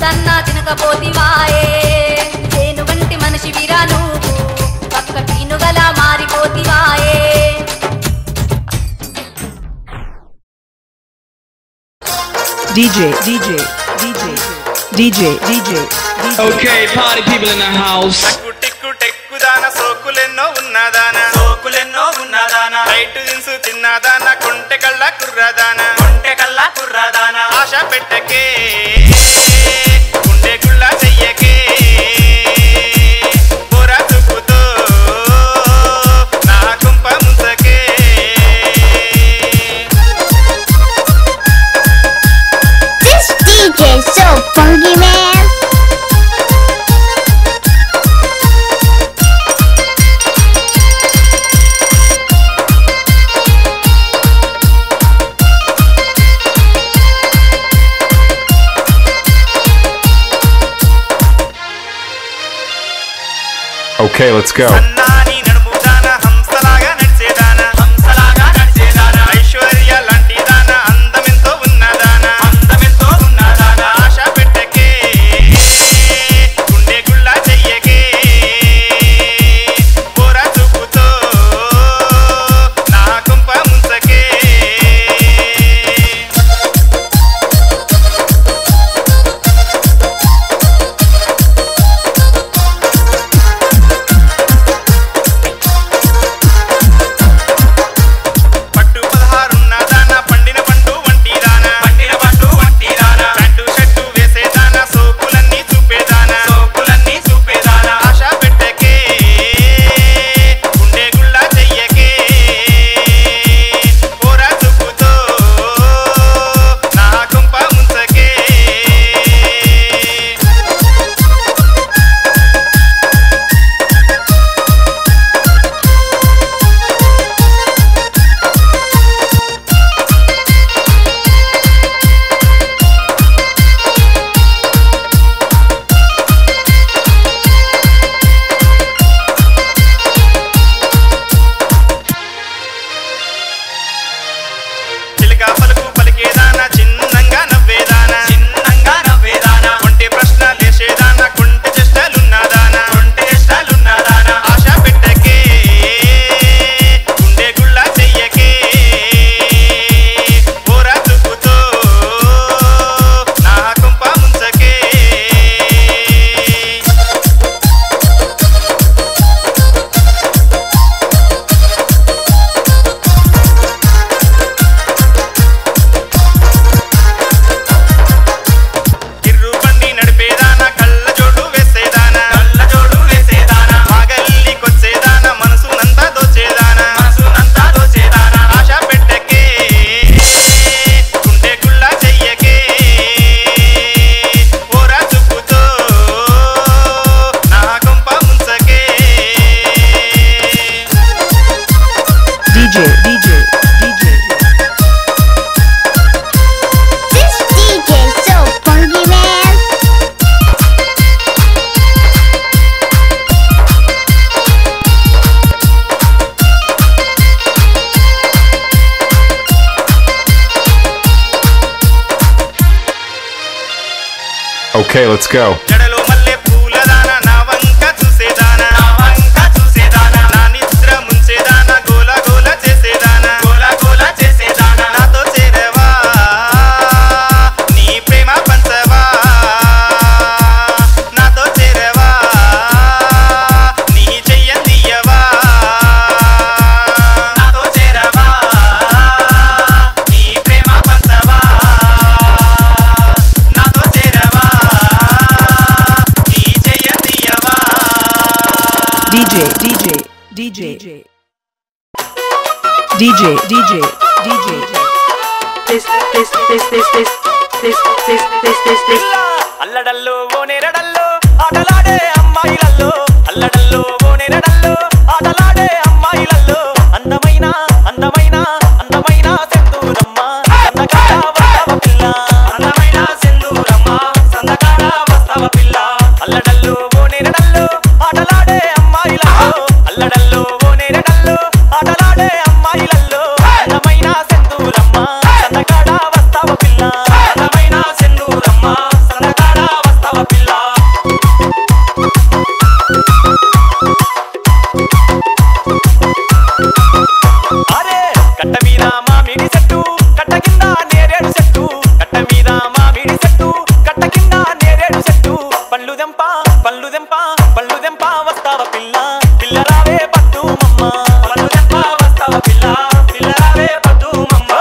సన్నా తినకపోతివాయే తేను వంటి మనిషి విరా నువ్వు పక్క టీనుగలా మారిపోతివాయే DJ. Okay, party people in the house. టిక్కు టెక్కు దాన సోకులెన్నో ఉన్నదానా రైట్ దిన్సు తిన్నదానా కొంటె కళ్ళ కుర్రదానా ఆశ పెట్టకే గుండె గుళ్ళ చెయ్యకే పోరా చూపుతో నా కుంప ముంచకే This DJ is so funky, man. Okay, let's go. సన్నాని నడుముదానా హంసలాగా నడిచేదానా Aishwarya లాంటి దానా అందమెంతో ఉన్నదానా ఆశ పెట్టకే గుండె గుళ్ళ చెయ్యకే పోరా చూపుతో నా కుంప ముంచకే పట్టు 16 ఉన్నదానా పండిన పండు వంటి దానా ప్యాంటు షర్టు వేసేదానా సోకులన్నీ చూపేదానా ఆశ పెట్టకే గుండె గుళ్ళ చెయ్యకే పోరా చూపుతో నా కుంప ముంచకే చిలక పలుకు పలికేదానా చిన్నంగా నవ్వేదానా ఒంటి ప్రశ్న లేచేదానా కొంటె చేష్టలున్నదానా ఆశ పెట్టకే గుండె గుళ్ళ చెయ్యకే పోరా చూపుతో నా కుంప ముంచకే గిర్రు బండి నడిపేదానా కళ్ళ జోడు వేసేదానా మాగల్లికొచ్చేదానా మనసునంతా దోచేదానా ఆశ పెట్టకే గుండె గుళ్ళ చెయ్యకే పోరా చూపుతో నా కుంప ముంచకే DJ. This DJ is so funky, man. Okay, let's go. జడలో మల్లె పూలదానా నా వంక చూసేదానా నా నిద్ర ముంచేదానా గోల గోల చేసేదానా నాతో చేరవా నీ ప్రేమ పంచవా నాతో చేరవా నీ చెయ్యందియవా నాతో చేరవా నీ ప్రేమ పంచవా నాతో చేరవా నీ చెయ్యందియవా అల్లడల్లో ఓ నేరడల్లో ఆటలాడే అమ్మాయిలల్లో అల్లడల్లో ఓ నేరడల్లో ఆటలాడే అమ్మాయిలల్లో అందమైన అందమైన అందమైన సెందూరమ్మ సందకాడ వస్తావ పిల్ల అందమైన సెందూరమ్మ సందకాడ వస్తావ పిల్ల అల్లడల్లో ఓ నేరడల్లో ఆటలాడే అమ్మాయిలల్లో అల్లడల్లో ఓ నేరడల్లో ఆటలాడే అమ్మాయిలల్లో అందమైన సెందూరమ్మ సందకాడ వస్తావ పిల్ల అందమైన సెందూరమ్మ సందకాడ దెంప వస్తావ పిల్ల పిల్ల రావే పట్టు మమ్మ పళ్ళు దెంప వస్తావ పిల్ల పిల్ల రావే పట్టు మమ్మ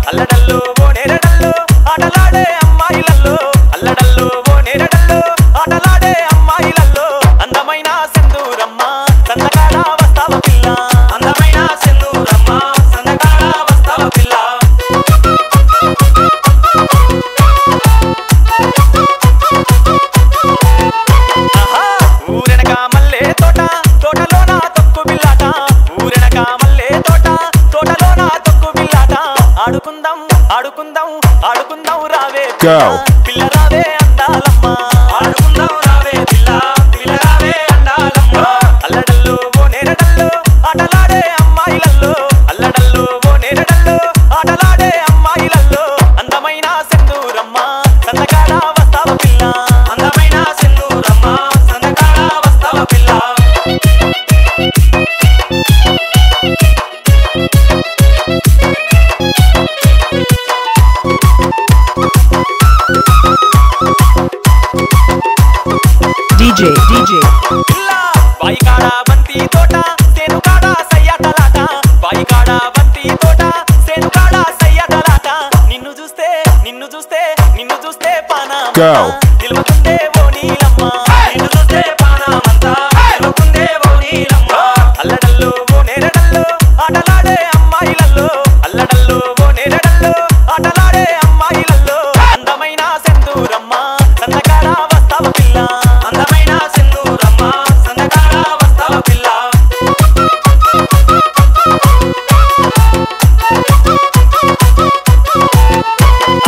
అల్లడల్లో ఓ నేరడల్లో ఆటలాడే అమ్మాయిలల్లో అల్లడల్లో ఓ నేరడల్లో ఆటలాడే అమ్మాయిలల్లో అందమైన సింధూరమ్మ సందకాడ వస్తావ పిల్ల అందమైన సింధూరమ్మ సందకాడ వస్తావ పిల్ల ఊరెనక మల్లె తోటలోన తొక్కు బిల్లాట ఊరెనక మల్లె తోటలోన తొక్కు బిల్లాట ఆడుకుందాం రావే పిల్ల రావే అందాలమ్మ ఆడుకుందాం రావే పిల్ల రావే అందాలమ్మ అల్లడల్లో ఓ నేరడల్లో ఆటలాడే అమ్మాయిలల్లో అల్లడల్లో ఓ నేరడల్లో ఆటలాడే అమ్మాయిలల్లో అందమైన సింధూరమ్మ సందకాడ వస్తావ పిల్ల అందమైన సింధూరమ్మ సందకాడ వస్తావ పిల్ల DJ పిల్ల బాయికాడ బంతి తోట సేనుకాడ సయ్యాటలాట బాయికాడ బంతి తోట సేనుకాడ సయ్యాటలాట నిన్ను చూస్తే పానా Go. నిల్వకుందే ఓ నీలమ్మ నిన్ను చూస్తే పానామంతా నిల్వకుందే ఓ నీలమ్మ అల్లడల్లో ఓ నేరడల్లో ఆటలాడే అమ్మాయిలల్లో అల్లడల్లో ఓ నేరడల్లో ఆటలాడే అమ్మాయిలల్లో అందమైన సింధూరమ్మ సందకాడ వస్తావ పిల్ల అందమైన సింధూరమ్మ సందకాడ వస్తావ పిల్ల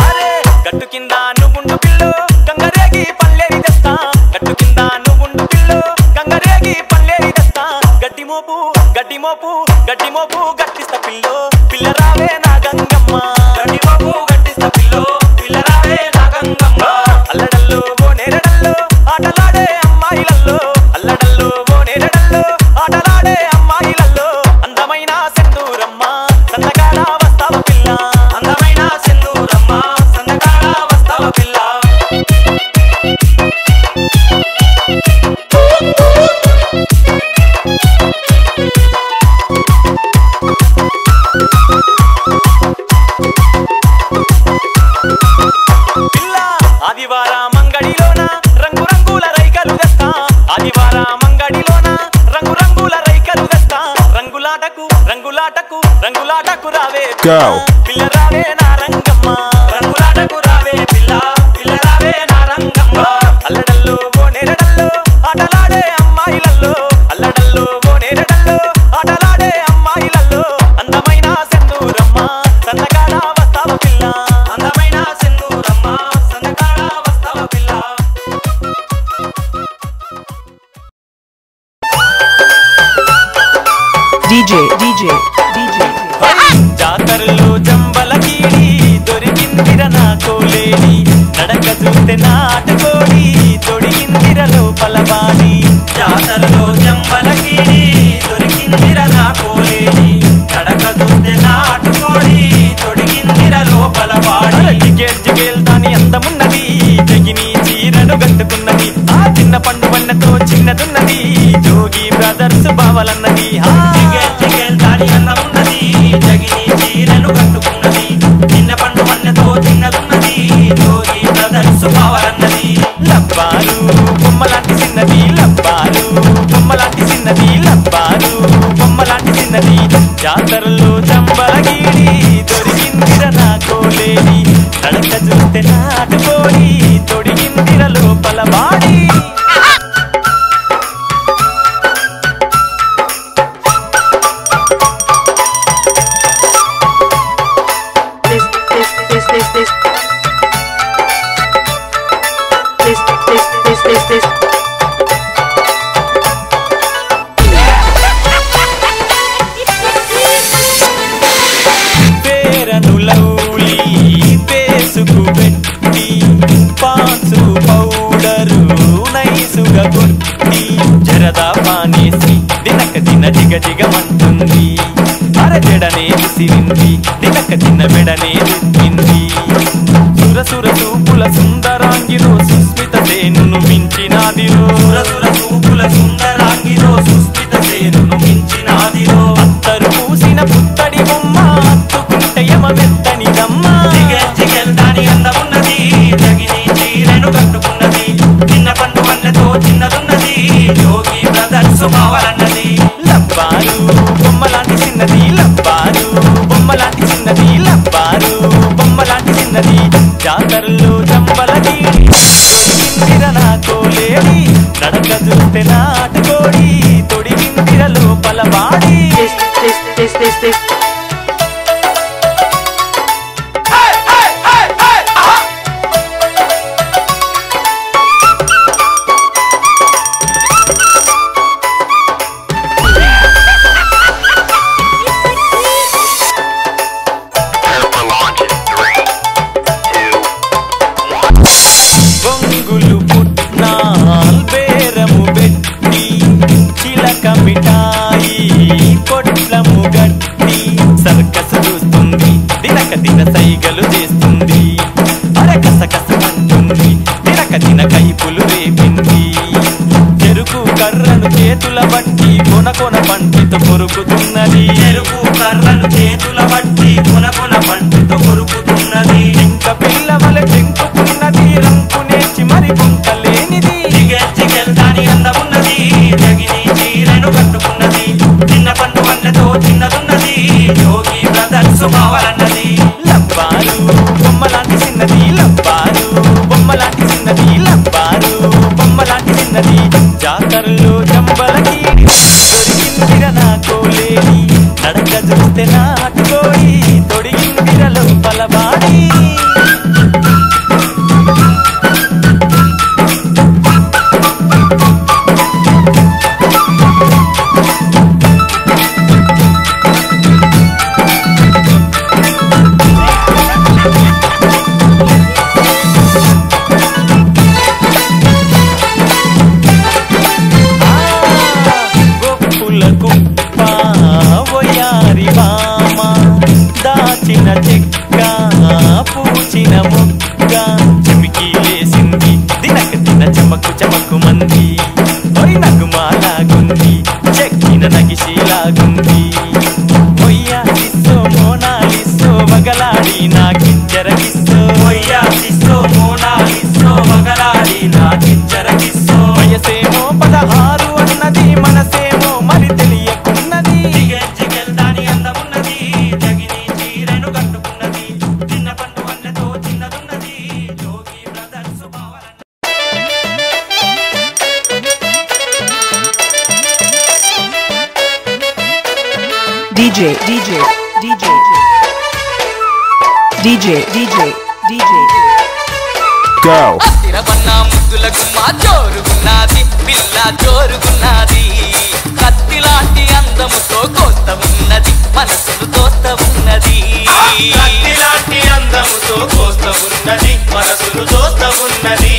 అరే గట్టు కింద నువ్వుండు పిల్లో గంగరేగి పల్లెరి తెస్తా గట్టు కింద నువ్వుండు పిల్లో గంగరేగి పల్లెరి తెస్తా గడ్డి మోపు గట్టిస్తా పిల్లో పిల్ల రావే నా గంగమ్మ గడ్డి మోపు గట్టిస్తా పిల్లో పిల్ల రావే నా గంగమ్మ అల్లడల్లో ఓ నేరడల్లో ఆటలాడే అమ్మాయిలల్లో అల్లడల్లో ఓ నేరడల్లో ఆటలాడే అమ్మాయిలల్లో అందమైన సింధూరమ్మ సందకాడ వస్తావ పిల్ల అందమైన సింధూరమ్మ సందకాడ వస్తావ పిల్ల పిల్ల ఆదివార మంగడిలోన రంగురంగుల రైకలు తెస్తా ఆదివార మంగడిలోన రంగురంగుల రైకలు తెస్తా రంగులాటకు రావే Go. పిల్ల రావే నా రంగమ్మ రంగులాటకు రావే పిల్ల రావే నా రంగమ్మ అల్లడల్లో ఓ నేరడల్లో ఆటలాడే అమ్మాయిలల్లో అల్లడల్లో ఓ నేరడల్లో ఆటలాడే అమ్మాయిలల్లో అందమైన సింధూరమ్మ సందకాడ వస్తావ పిల్ల అందమైన సింధూరమ్మ సందకాడ వస్తావ పిల్ల DJ జాతరలో జంబలకీడి దొరికిందిర నా కోలేడి నడక చూస్తే నాటుకోడి తొడిగిందిర లోపల బాడి జాతరలో జంబలకీడి దొరికిందిర నా కోలేడి నడక చూస్తే నాటుకోడి తొడిగిందిర లోపల బాడి జిగేల్ దాని అందమున్నది జగిని చీరను గట్టుకున్నది ఆ చిన్న పండు వన్నతో చిన్నదున్నది జోగి బ్రదర్స్ బావలన్నది జిగేల్ దాని అందమున్నది జగిని చీరను కట్టుకున్నది చిన్న పండు వన్నతో చిన్నదున్నది జోగి బ్రదర్స్ బావలన్నది లబ్బారు బొమ్మలాంటి చిన్నది లబ్బారు బొమ్మలాంటి చిన్నది లబ్బారు బొమ్మలాంటి చిన్నది జాతరలో జంబలగీడి దొరికిందిర నా కోలేడి నడక చూస్తే నాటుకోడి తొడిగిందిర లోపల బాడి పేరను లౌలి పేసుకు పెట్టి పాన్సు పౌడరు నైసుగా కొట్టి జరదా పానేసి దినక దిన జిగమంటుంది అరజడనే విసిరింది దినక చిన్న మెడనే దుక్కింది సురసుర చూపుల సుందరాంగిలో సుస్మిత సేనును మించి పుట్టినాదిరో సురసుర చూపుల సుందరాంగిరో సుస్థిత సేనును మించినాదిరో అత్తరు పూసిన పుత్తడి బొమ్మ అత్తుకుంటే యమ మెత్తనిదమ్మ జిగెల్ జిగెల్ దాని అందమున్నది జగిని చీరెను కట్టుకున్నది చిన్న పండు వన్నెతో చిన్నదున్నది యోగి బ్రదర్స్ కావాలన్నది లబ్బారు బొమ్మలాంటి చిన్నది లబ్బారు బొమ్మలాంటి చిన్నది లబ్బారు బొమ్మలాంటి చిన్నది జాతరలో జంబలది తొడిగిందిర నా కోలేడి నడక చూస్తే నాటుకోడి తొడిగిందిర లోపల వాడి మిఠాయి పొట్లము గట్టి సర్కస్ చూస్తుంది దినక దిన సైగలు చేస్తుంది అరకసకస అంటుంది దినక దిన కైపులు రేపింది చెరుకు కర్రను చేతుల బట్టి కొన కొన పంటితో కొరుకుతున్నది చెరుకు కర్రను చేతుల బట్టి కొన కొన పంటితో కొరుకుతున్నది ఇంకా పిల్లవల చెంకుతున్నది రంకు నేర్చి మరి పొంకలేనిది జిగెల్ జిగెల్ దాని అందమున్నది జగిని చీరెను కట్టుకున్నది చిన్న పండు వన్నెతో చిన్నదున్నది యోగి బ్రదర్స్ కావాలన్నది లబ్బారు బొమ్మలాంటి చిన్నది లబ్బారు బొమ్మలాంటి చిన్నది లబ్బారు బొమ్మలాంటి చిన్నది జాతరలో జంబలకి దొరికిందిర నా కోలేడి నడక చూస్తే నాటుకోడి తొడిగిందిర లోపల బాడి చెక్క పూచిన ముక్క చెమికి లేసింది దినక దిన చమకు చమకు మంది నగుమాలాగుంది చెక్కిన నగిషిలాగుంది మొయ్యా కిస్సో మోనాలిస్సో మగలాడి నాకిచ్చరకిస్సో మొయ్యా కిస్సో మోనాలిస్సో మగలాడి నాకిచ్చరకిస్సో వయసేమో 16 అన్నది మనసేమో మరి తెలియకున్నది జిగెల్ జిగెల్ దాని అందమున్నది జగిని చీరెను కట్టుకున్నది చిన్న పండు వన్నెతో చిన్నదున్నది యోగి బ్రదర్స్ కావాలన్నది DJ Go. తిరబన్నా ముద్దులకు మా జోరుగున్నది పిల్ల జోరుగున్నది కత్తిలాంటి అందముతో కోస్త ఉన్నది మనసును తోస్త ఉన్నది కత్తిలాంటి అందముతో కోస్త ఉన్నది మనసును తోస్త ఉన్నది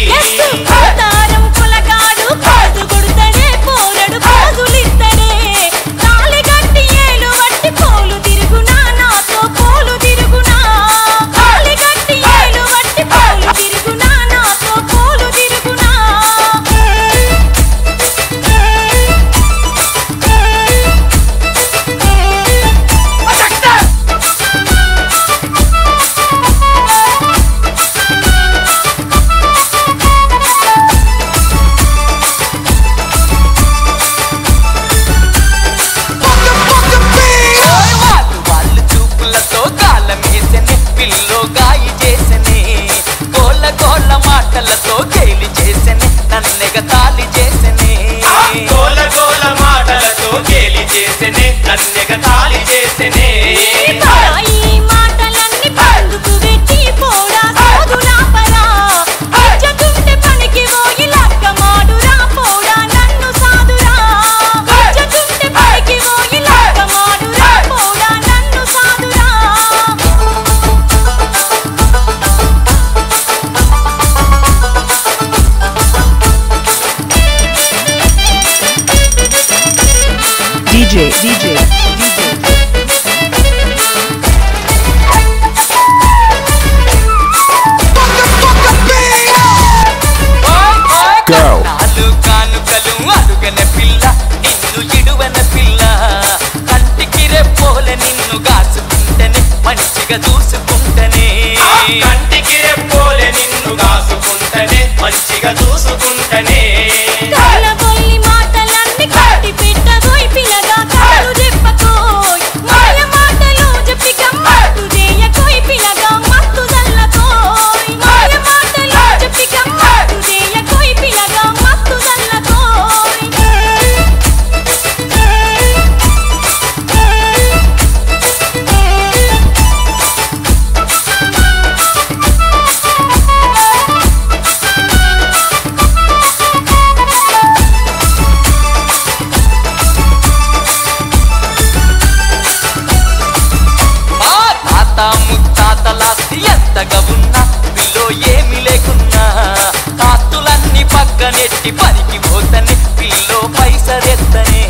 ఆస్తులన్నీ పనికి పోతనే పిల్లో పైసలెత్తనే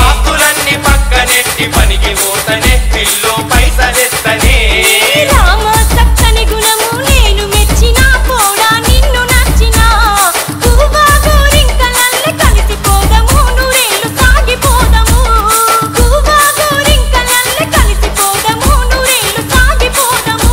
ఆస్తులన్నీ పక్కనెట్టి పనికి పోతనే పిల్లో పైసలెత్తనే రామ చక్కని గుణము నేను మెచ్చినా పోడా నిన్ను నచ్చినా గువ్వా గోరింకలల్లె కలిసిపోదము నూరేళ్ళు సాగిపోదము గువ్వా గోరింకలల్లె కలిసిపోదము నూరేళ్ళు సాగిపోదము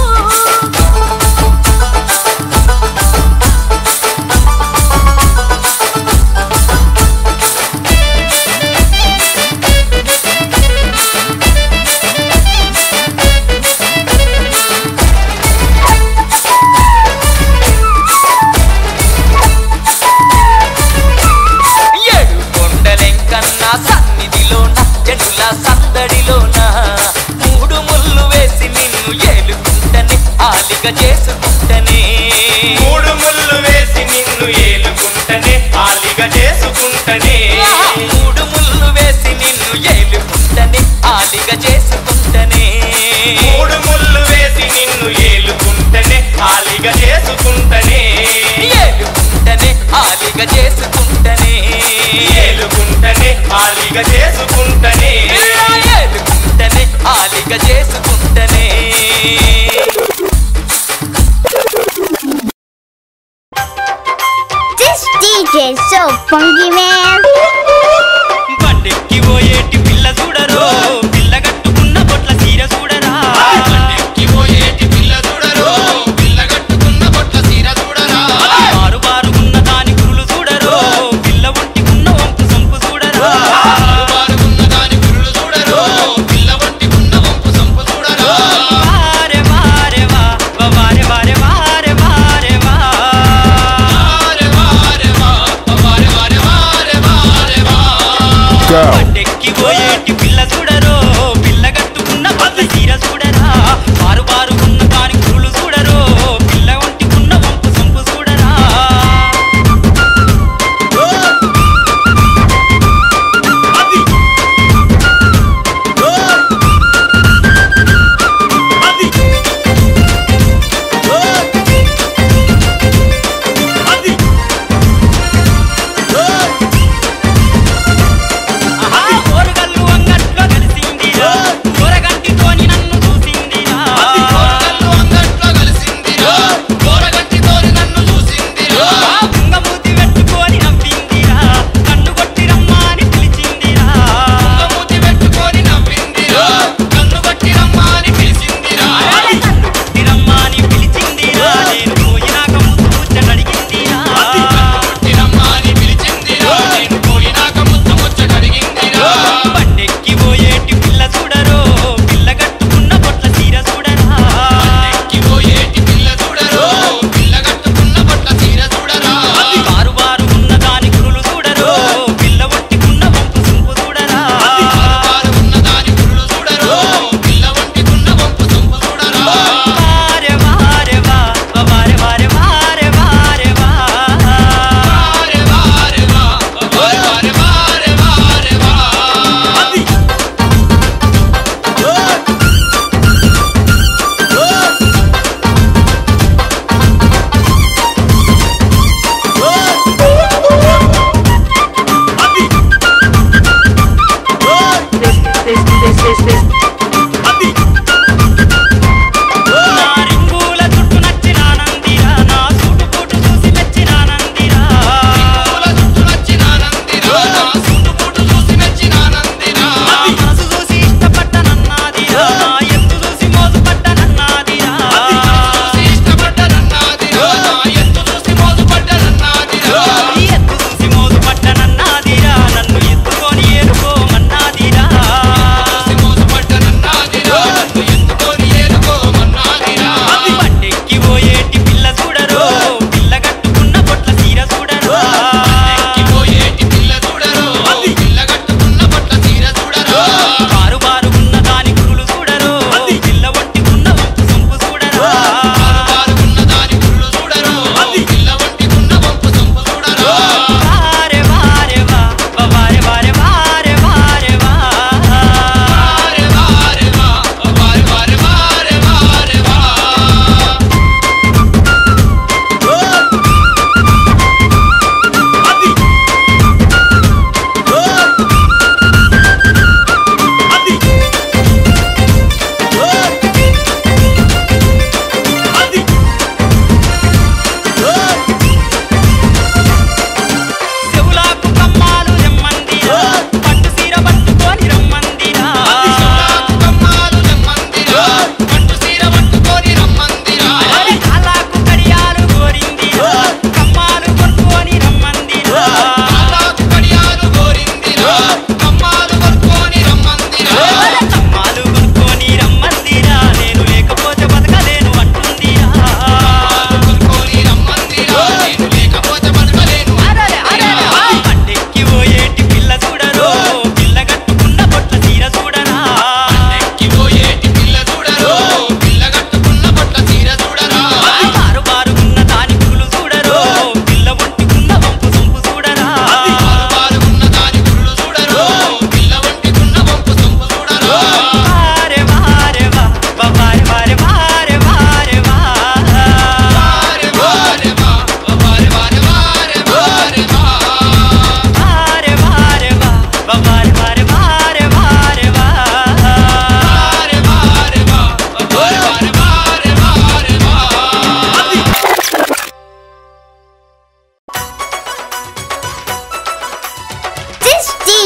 ఏడు కొండలెంకన్నా సన్నిధిలోన జనుల సందడిలోన మూడు ముళ్ళు వేసి నిన్ను ఏలుకుంటనే ఆలిగ చేసుకుంటనే మూడు ముళ్ళు వేసి నిన్ను ఏలుకుంటనే ఆలిగ చేసుకుంటనే మూడు ముళ్ళు వేసి నిన్ను ఏలుకుంటనే ఆలిగ చేసుకుంటనే మూడు ముళ్ళు వేసి నిన్ను ఏలుకుంటనే ఆలిగ చేసుకుంటనే ఏలుకుంటనే ఆలిగ చేసుకుంటనే ఏలుకుంటనే ఆలిగ చేసుకుంటనే ఏలుకుంటనే ఆలిగ చేసుకుంటనే This DJ is so funky, man. బండెక్కి పోయేటి పిల్ల చూడరో పిల్ల కట్టుకున్న బొట్ల సీర చూడరా బండెక్కి పోయేటి పిల్ల చూడరో పిల్ల కట్టుకున్న బొట్ల సీర చూడరా బారు బారుగున్న దాని కురులు చూడరో పిల్ల ఒంటికున్న వంపు సంపు చూడరా బారు బారుగున్న దాని కురులు చూడరో పిల్ల ఒంటికున్న వంపు సంపు చూడరా వారే వారే వా వారే వారే వారే వారే వా వారే వారే వా వారే వారే వారే వారే వా Go. బండెక్కి పోయేటి పిల్ల చూడరో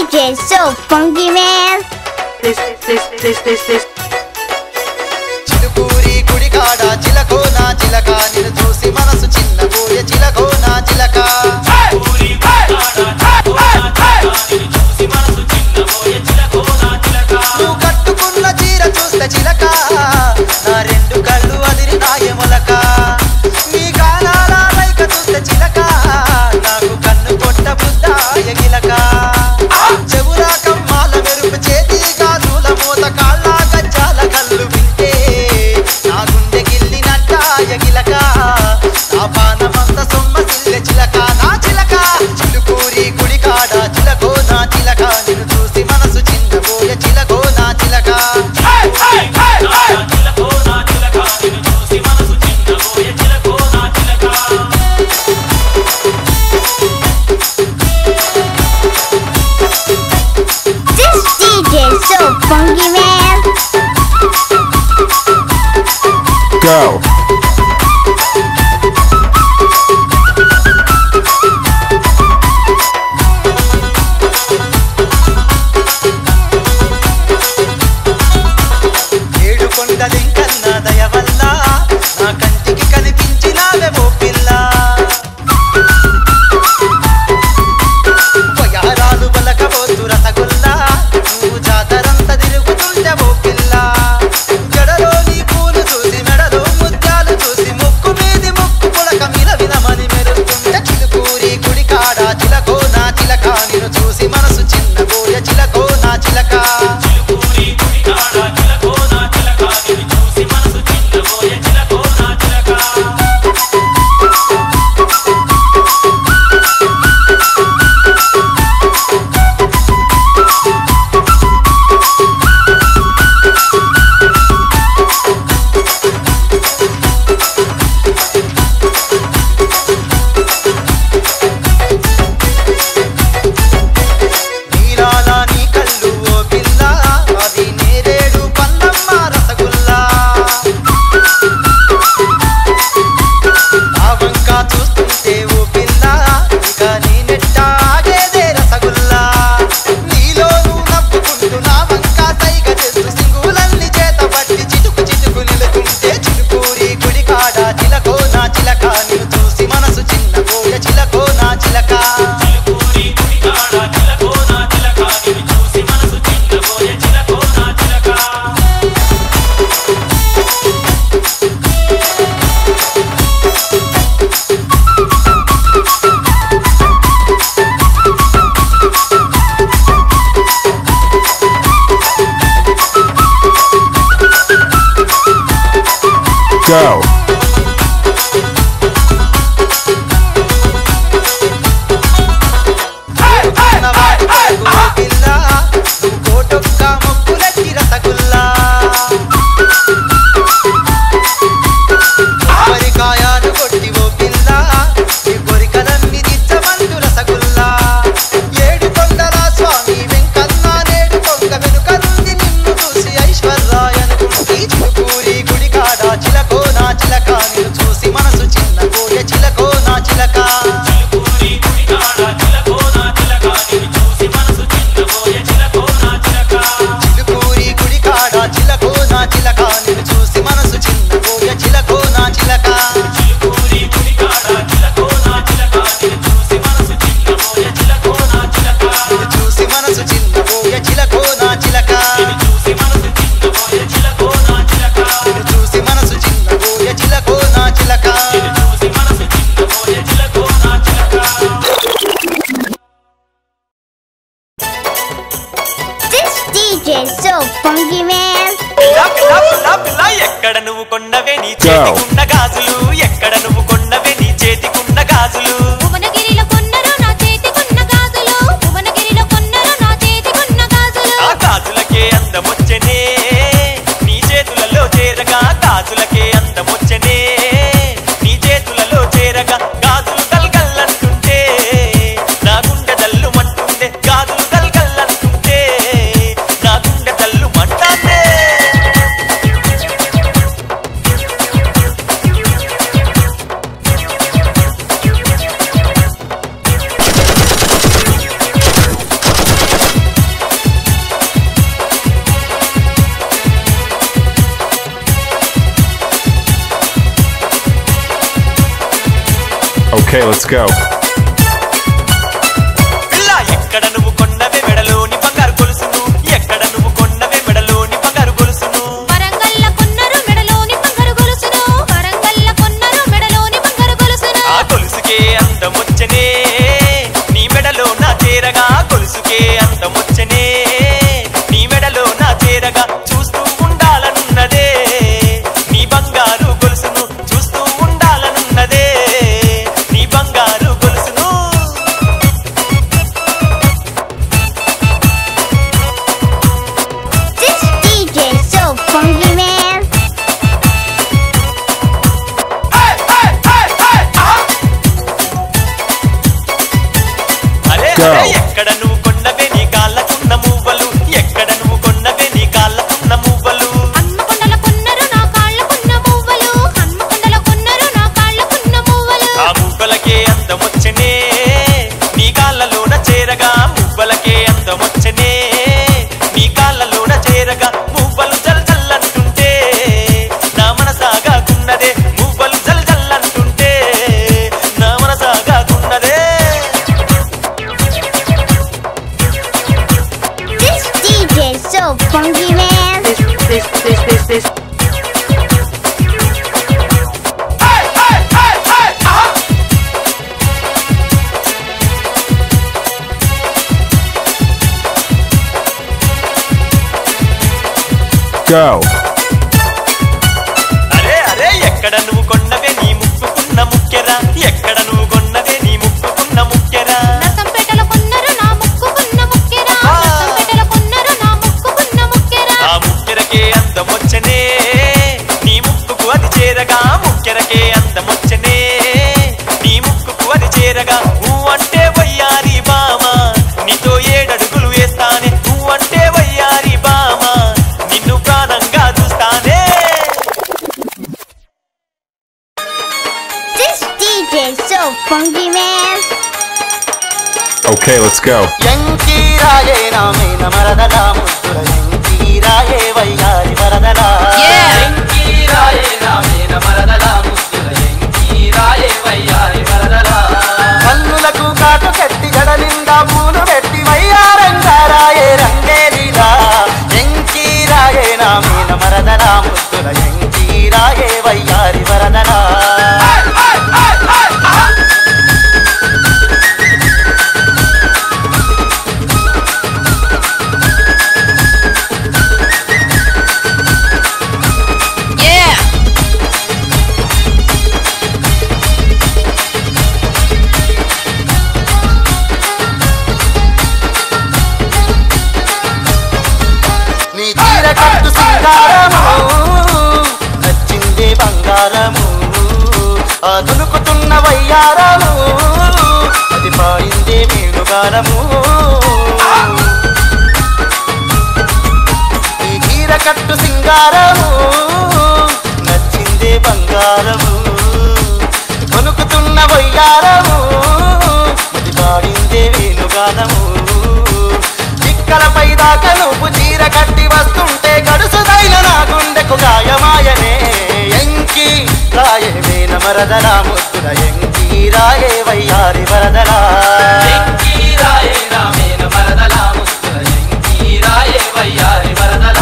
DJ so funky man. Chilukuri గుడికాడ చిలకోన చిలక నిన్ను చూసి మనసు చిన్నబోయే చిలకోన చిలక నువ్వు కట్టుకున్న చీర చూస్తే చిలక నా రెండు కళ్ళు అదిరినాయ మొలక నీ గానాల రైక చూస్తే చిలక నాకు కన్ను కొట్ట బుద్ధాయ గిలక చెవురా కమ్మాల మెరుపు చేతి గాజుల మోత కాళ్ళ గజ్జాల కళ్ళు వింటే నా గుండె గిల్లినట్టాయ గిలక నా పానమంత సొమ్మ సిల్లె చిలక నా చిలక చిలుకూరి గుడికాడ చిలకో నా చిలక నిన్ను చూసి మనసు చిన్నబోయే చిలకో నా చిలక This DJ so funky man. Go. ఏడు కొండలింకన్న దయ వల్ల నా కంటికి కనిపించినావే ఓ పిల్ల వయారాలు బలకబోతు రసగుల్లా నువ్వు జాతరంత తిరుగుతుంటే ఓ పిల్ల జడలో నీ పూలు చూసి మెడలో ముత్యాలు చూసి ముక్కు మీది ముక్కు పుడక మిలమిలమని మెరుస్తుంటే చిలుకూరి గుడికాడ చిలకో నా చిలక నిన్ను చూసి మనసు చిన్నబోయే చిలకో నా చిలక నీలాల నీ కళ్ళు ఓ పిల్ల అవి నేరేడు పన్నమ్మ రసగుల్లా ఆ వంక చూస్తుంటే ఓ పిల్ల ఇక నీ నెట్ట ఆగేదే రసగుల్లా నీలో నువ్వు నవ్వుకుంటూ నా వంక సైగ చేస్తూ సింగులన్నీ చేత పట్టి చిటుకు చిటుకు నిలుతుంటే చిలుకూరి గుడికాడ చిలకో నా చిలక నిన్ను చూసి మనసు చిన్నబోయే చిలకో నా చిలక Go. పిల్ల నువ్వు కోటొక్క మొక్కులకి రసగుల్లా కొబ్బరికాయలు కొట్టి ఓ పిల్ల నీ కొరికలన్నీ దిచ్చమందు రసగుల్లా ఏడు కొండల స్వామి వెంకన్న నేడు కొంగ వెనుక నుండి నిన్ను చూసి ఐశ్వర్యాయ అనుకుంటి చిలుకూరి గుడికాడ చిలకో నా చిలక నిన్ను చూసి మనసు చిన్నబోయే చిలకో నా చిలక చిలుకూరి గుడికాడ చిలకో నా చిలక నిన్ను చూసి మనసు చిన్నబోయే చిలకో నా చిలక నిన్ను చూసి మనసు చిన్నబోయే చిలకో నా చిలక నిన్ను చూసి మనసు చిన్నబోయే చిలకో నా చిలక This DJ so funky man. ఎక్కడ నువ్వు కొన్నవే నీ చేతికున్న గాజులు ఎక్కడ నువ్వు కొన్నవే నీ చేతికున్న గాజులు భువనగిరిలో కొన్నరు నా చేతికున్న గాజులు భువనగిరిలో కొన్నరు నా చేతికున్న గాజులు ఆ గాజులకే అందమొచ్చనే నీ చేతులలో చేరగా గాజులకే అందమొచ్చనే నీ చేతులలో చేరగా గాజులు గల్గల్లంటుంటే నా గుండె దల్లు మంటుండే గాజులు గల్గల్లంటుంటే నా గుండె దల్లు మంటాండే Okay, let's go. పిల్ల ఎక్కడ నువ్వు కొన్నవే మెడలోని బంగారు గొలుసును ఎక్కడ నువ్వు కొన్నవే మెడలోని బంగారు గొలుసును వరంగల్ల కొన్నరు మెడలోని బంగారు గొలుసును వరంగల్ల కొన్నరు మెడలోని బంగారు గొలుసును ఆ గొలుసుకే అందమొచ్చనే నీ మెడలో నా చేరగా గొలుసుకే అందమొచ్చనే నీ మెడలో నా చేరగా చూస్తూ ఉండాలనున్నదే నీ బంగారు గొలుసును చూస్తూ ఉండాలనున్నదే నీ బంగారు గొలుసును This DJ so funky, man. అరే Go. అరే ఎక్కడ నువ్వు కొన్నవే నీ కాళ్ళకున్న మువ్వలు ఎక్కడ నువ్వు కొన్నవే నీ కాళ్ళకున్న మువ్వలు హన్మకొండల కొన్నరు నా కాళ్ళకున్న మువ్వలు హన్మకొండల కొన్నరు నా కాళ్ళకున్న మువ్వలు ఆ మువ్వలకే అందమొచ్చనే నీ కాళ్ళలోన చేరగా మువ్వలకే అందమొచ్చనే నీ కాళ్ళలోన చేరగా మువ్వలు జల్ జల్లంటుంటే నా మనసాగాకున్నదే మువ్వలు జల్ జల్లంటుంటే నా మనసాగాకున్నదే This DJ so funky, man. This. Go. అరే అరే ఎక్కడ నువ్వు కొన్నవే నీ ముక్కుకున్న ముక్కెరా ఎక్కడ నువ్వు కొన్నవే నీ ముక్కుకున్న ముక్కెరా నర్సంపేటల కొన్నరు నా ముక్కుకున్న ముక్కెరా నర్సంపేటల కొన్నరు నా ముక్కుకున్న ముక్కెరా ఆ ముక్కెరకే అందమొచ్చనే నీ ముక్కుకు అది చేరగా ముక్కెరకే అందమొచ్చనే నీ ముక్కుకు అది చేరగా నువ్వంటే వయ్యారి బామ నీతో ఏడడుగులు వేస్తానే నువ్వంటే వయ్యారి బామ నిన్ను ప్రాణంగా చూస్తానే This DJ so funky, man. Okay, let's go. ఎంకీరాయే నామేన మరదల ముద్దుల ఎంకీరాయే వయ్యారి వరదల ఎంకీరాయే నామేన మరదల ముద్దుల ఎంకీరాయే వయ్యారి వరదల కన్నులకు కాటు కట్టి జడ నిండా పూలు పెట్టి వయ్యారంగారాయే రంగేలిలా ఎంకీరాయే నామేన మరదల ముద్దుల ఎంకీరాయే వయ్యారి వరదల నీ చీర కట్టు సింగారము నచ్చిందే బంగారము ఆ దునుకుతున్న వయ్యారము అది పాడిందే మేలుగారము నీ చీర కట్టు సింగారము నచ్చిందే బంగారము దునుకుతున్న వయ్యారము అది పాడిందే వేణుగానము చిక్కలపై దాకా నువ్వు చీర కట్టి వస్తుంటే గడుసుదైన నా గుండెకు గాయమాయనే ఎంకి రాయే వేన మరదల ముద్దుల ఎంకి రాయే వయ్యారి వరదల ఎంకి రాయే రామేన మరదల ముద్దుల ఎంకి రాయే వయ్యారి వరదల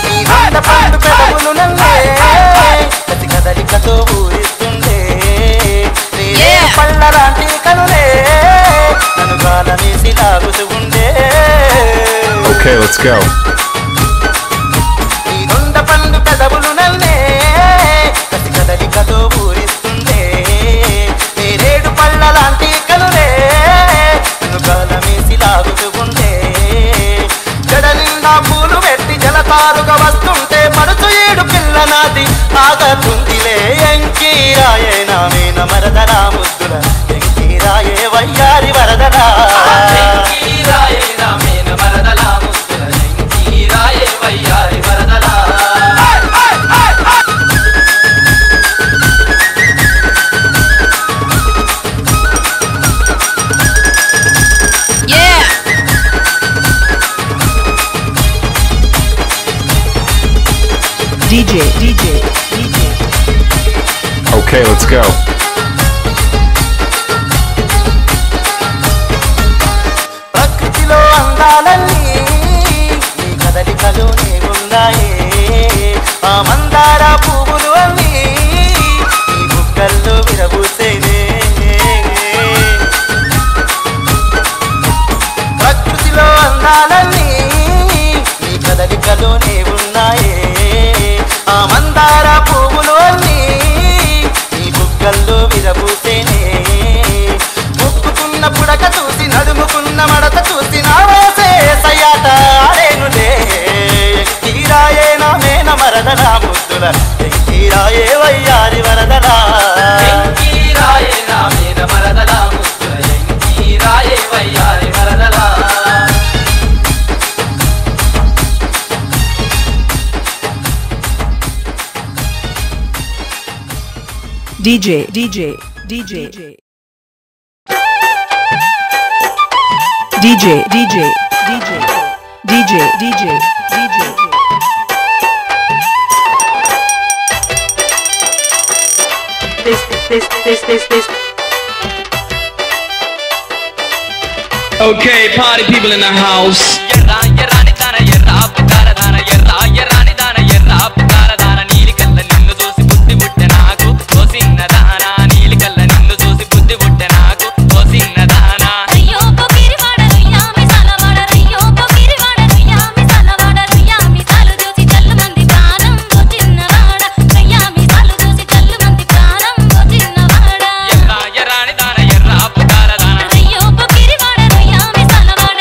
నీ వంద పండు పెదవులు నన్నే కసి కదలికతో ఊరిస్తుండే నీరే పళ్ళ లాంటి కనులే నన్ను గాలమేసి లాగుతూ ఉండే Okay, let's go. నీ వంద పండు పెదవులు నన్నే కసి కదలికతో ఊరిస్తుండే నీరేడు పళ్ళ లాంటి కనులే నన్ను గాలమేసి లాగుతూ ఉండే జడ నిండా పూలు పెట్టి జలతారుగా వస్తుంటే మనసు ఏడు పిల్ల నాది ఆగతుందిలే ఎంకీరాయే నామేన మరదల ముద్దుల ఎంకీరాయే వయ్యారి వరదల Okay, let's go. ప్రకృతిలో అందాలన్నీ నీ కదలికలోనే ఉన్నాయే ఆ మందార పువ్వులు అన్నీ నీ బుగ్గల్లో విరబూసేనే ప్రకృతిలో అందాలన్నీ నీ కదలికలోనే ఉన్నాయే ఆ మందార పువ్వులు అన్నీ నీ బుగ్గల్లో విరబూసేనే ముక్కుకున్న పుడక చూసి నడుముకున్న మడత చూసి నా వేసే సయ్యాట ఆడేనులే తీరాయే నా మేన మరదలా ముద్దుల తీరాయే వయ్యారి వరదలా తీరాయే నా మీద మరదలా ముద్దుల తీరాయే వయ్యారి మరదలా DJ This. Okay, party people in the house. ఎర్రా ఎర్రాని దాన ఎర్రా పుకార దాన ఎర్రా ఎర్రాని దాన ఎర్రా పుకార దాన నీలి కళ్ళ నిన్ను చూసి బుద్ధి పుట్టె నాకు ఓ సిన్న దానా నీలి కళ్ళ నిన్ను చూసి బుద్ధి పుట్టె నాకు ఓ సిన్న దానా అయ్యో పొగిరి వాడరు యామి సలవాడరు అయ్యో పొగిరి వాడరు యామి సలవాడరు యామి సాలు చూసి చల్లు మంది ప్రాణం ఓ చిన్నవాడ యామి సాలు చూసి చల్లు మంది ప్రాణం ఓ చిన్నవాడ ఎర్రా ఎర్రాని దాన ఎర్రా పుకార దాన అయ్యో పొగిరి వాడరు యామి సలవాడ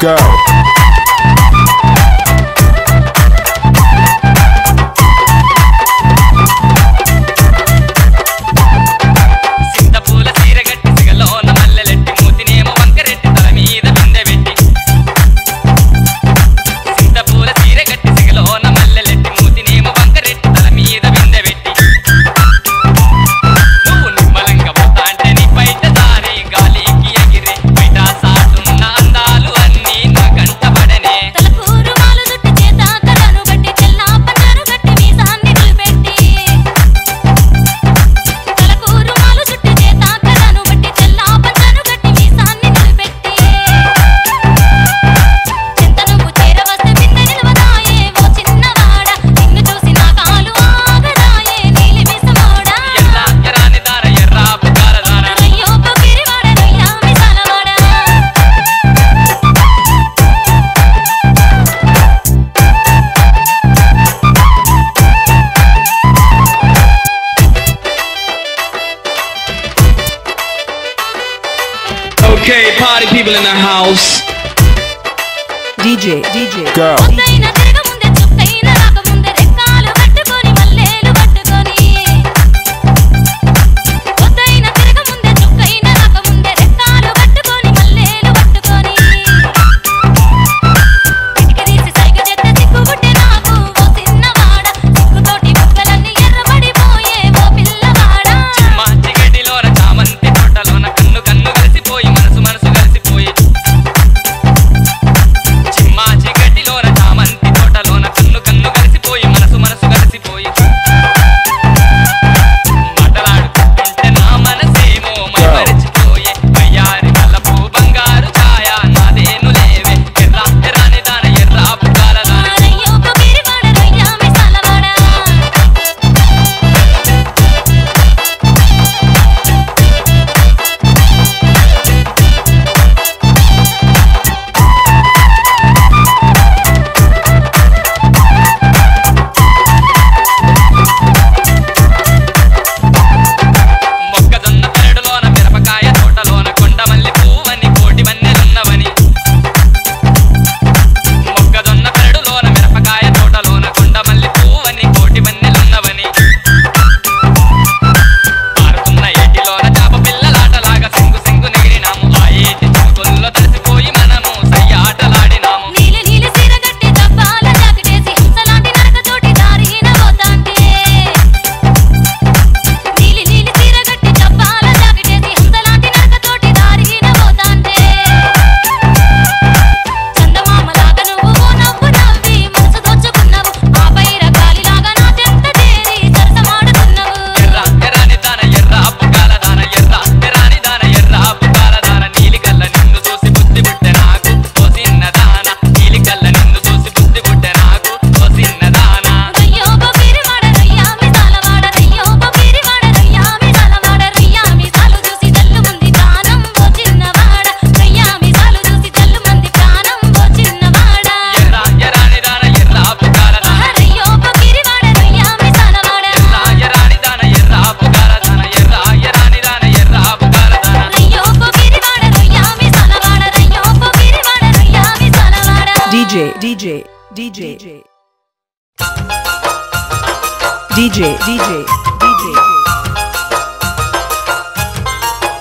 Go. సింతపూల సీరగట్టి సిగలోన మల్లెలెట్టి మూతినేమో వంకరెట్టి తల మీద బిందె పెట్టి సింతపూల సీరగట్టి సిగలోన మల్లెలెట్టి మూతినేమో వంకరెట్టి తల మీద బిందె పెట్టి నువ్వు నిమ్మలంగా పోతా అంటే నీ బయట దారి గాలికి ఎగిరే బయట సాటున్న అందాలు అన్నీ నా కంటపడనే తలకూరు మాలు జుట్టు చేత కడను గట్టి చెల్లా పంజరు గట్టి మీసాన్ని నిలబెట్టి తలకూరు మాలు జుట్టు చేత కడను గట్టి చెల్లా పంజరు గట్టి మీసాన్ని నిలబెట్టి చింత నువ్వు చేరవస్తే బిందె నిలవదాయే ఓ చిన్నవాడ నిన్ను చూసి నా కాలు ఆగదాయే నీలి మిసమోడా ఎర్రా ఎర్రాని దార ఎర్రా పుకార దాన అయ్యో పొగిరి వాడరు Yami సలవాడ Okay, party people in the house. Go. పొద్దైన తిరగముందే చుక్కైన రాకముందే రెక్కాలు కట్టుకొని మల్లేలు పట్టుకొని పొద్దైన తిరగముందే చుక్కైన రాకముందే రెక్కాలు కట్టుకొని మల్లేలు పట్టుకొని ఇటుక తీసి సైగ చేస్తే సిగ్గుబుట్టే నాకు ఓ చిన్నవాడ సిగ్గుతోటి బుగ్గలన్నీ ఎర్రబడిపోయే ఓ పిల్లవాడ చిగడిలోన చామంతి తోటలోన కన్ను కన్ను కలిసిపోయి మనసు మనసు కలిసిపోయి చిమ్మా చిగడిలోన చామంతి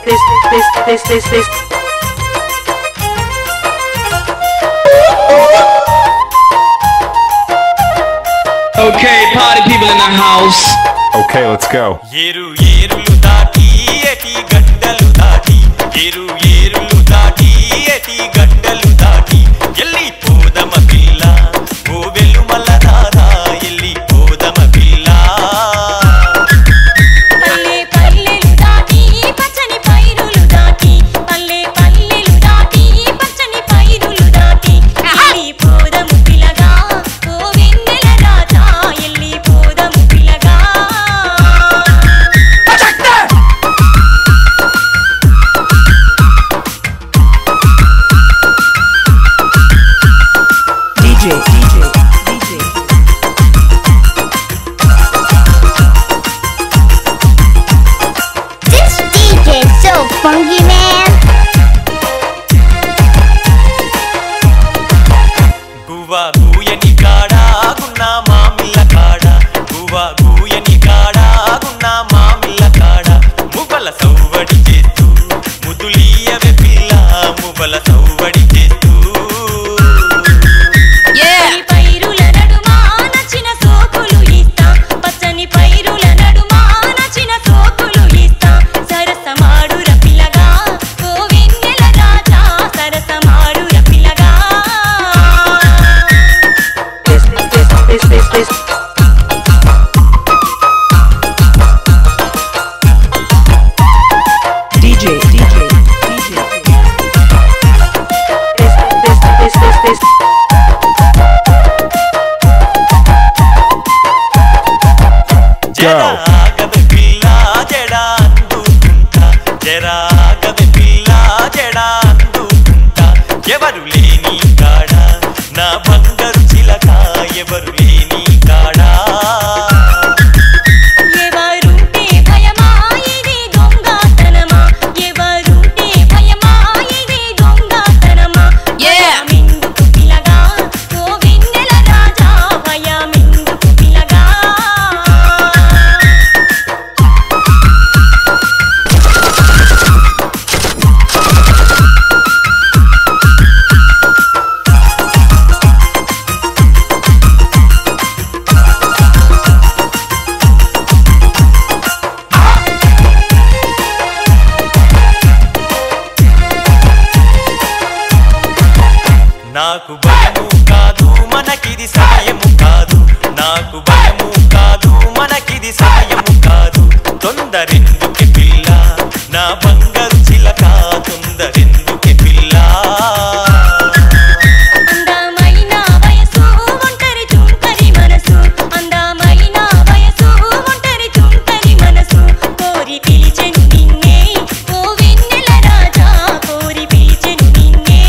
This. Okay, party people in the house. Okay, let's go. ఏరు ఏరులు దాటి ఎటి గడ్డలు దాటి ఏరు ఏరులు దాటి ఎటి గడ్డలు దాటి ఎల్లి పోదమ పిల్ల ఓ వెలుమల దాదా ఎల్లి పోదమ పిల్ల పల్లె పల్లెలు దాటి పచ్చని పైరులు దాటి పల్లె పల్లెలు దాటి పచ్చని పైరులు దాటి ఎల్లి పోదము పిల్లగా ఓ వెన్నెల రాజా ఎల్లి పోదము పిల్లగా This DJ is so funky, man. Guvva గూయని కాడా గున్నా మామిళ్ళ కాడా గువ్వా గూయని కాడా గున్నా మామిళ్ళ కాడా మువ్వల సవ్వడి చేస్తూ ముదులీయవే పిల్ల మువ్వల సవ్వడి చేస్తూ పచ్చని పైరుల నడుమా నచ్చిన సోకులు ఇస్తా పచ్చని పైరుల నడుమా నచ్చిన సోకులు ఇస్తా సరసమాడుర పిల్లగా ఓ వెన్నెల రాజా సరసమాడుర పిల్లగా This. జరాగవే పిల్ల జడా అందుకుంటా జరాగవే పిల్ల జడా అందుకుంటా ఎవరు లేని కాడా నా బంగారు చిలక ఎవరు లేని కాడా ఎవరుంటే భయమా ఇది దొంగతనమా ఎవరుంటే భయమా ఇది దొంగతనమా భయమెందుకు పిల్లగా ఓ వెన్నెల రాజా భయమెందుకు పిల్లగా నాకు భయము కాదు మనకిది సమయము కాదు నాకు భయము కాదు మనకిది సమయము కాదు తొందరెందుకే పిల్ల నా బంగారు చిలక తొందరెందుకే పిల్ల అందమైన వయసు ఒంటరి చుంటరి మనసు అందమైన వయసు ఒంటరి చుంటరి మనసు కోరి పిలిచెను నిన్నే ఓ వెన్నెల రాజా కోరి పిలిచెను నిన్నే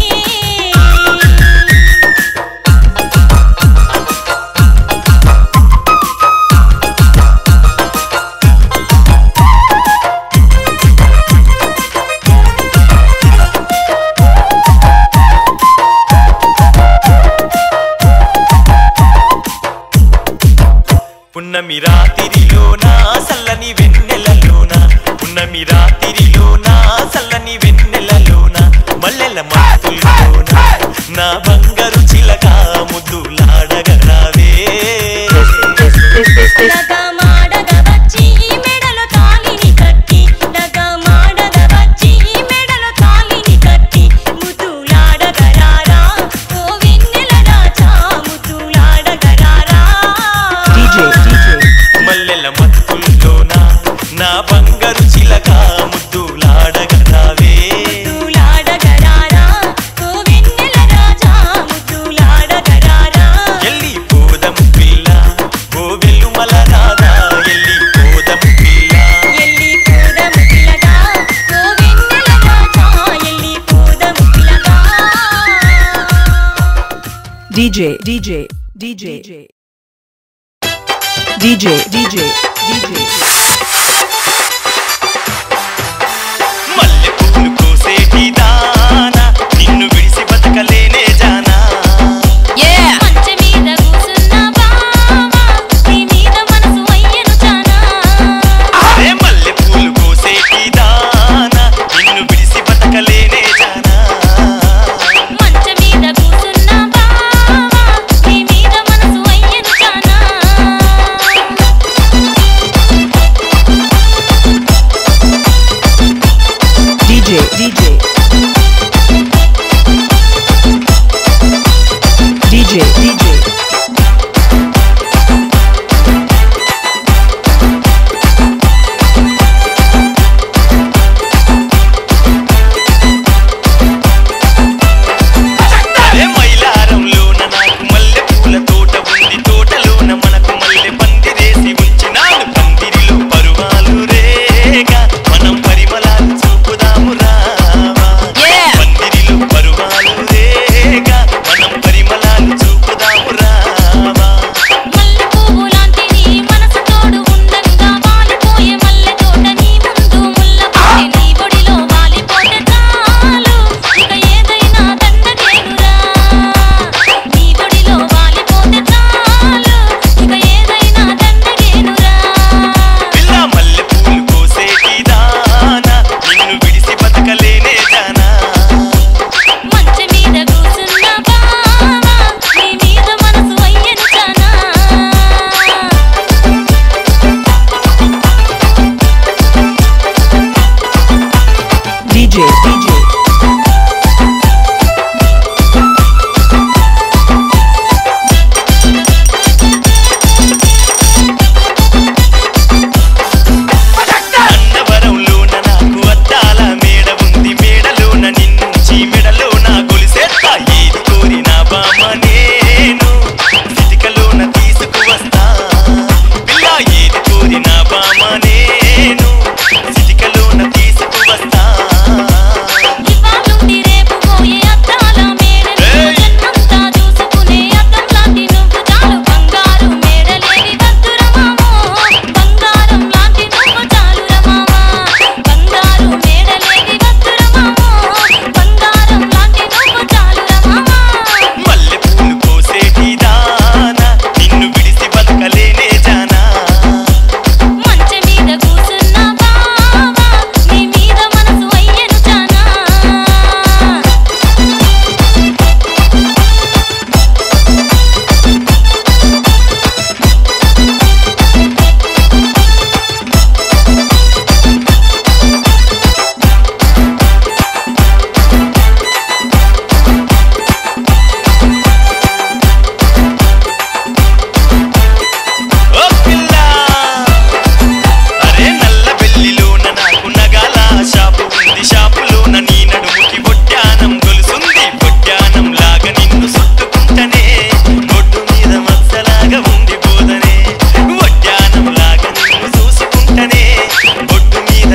పున్నమి రాత్రిలోన సల్లని వెన్నెలలోన పున్నమి రాత్రిలోన సల్లని వెన్నెలలోన మల్లెల మత్తుల్లోన నా బంగారు చిలక ముద్దులాడగరావే లగమాడగ వచ్చి మెడలో తాళిని కట్టి లగమాడగ వచ్చి మెడలో తాళిని కట్టి ముద్దులాడగరారా ఓ వెన్నెల రాజా ముద్దులాడగరారా మల్లెల మత్తుల్లోన నా బంగారు చిలక ముద్దులాడగరావే ముద్దులాడగరారా ఓ వెన్నెల రాజా ముద్దులాడగరారా ఎల్లి పోదము పిల్ల ఓ వెలుమల రాధా ఎల్లి పోదము పిల్ల ఎల్లి పోదము పిల్లగా ఓ వెన్నెల రాజా ఎల్లి పోదము పిల్లగా మల్లె పూలు కోసేటి దానా నిన్ను విడిసి బతకలేనే జానా Yeah. బొట్టు మీద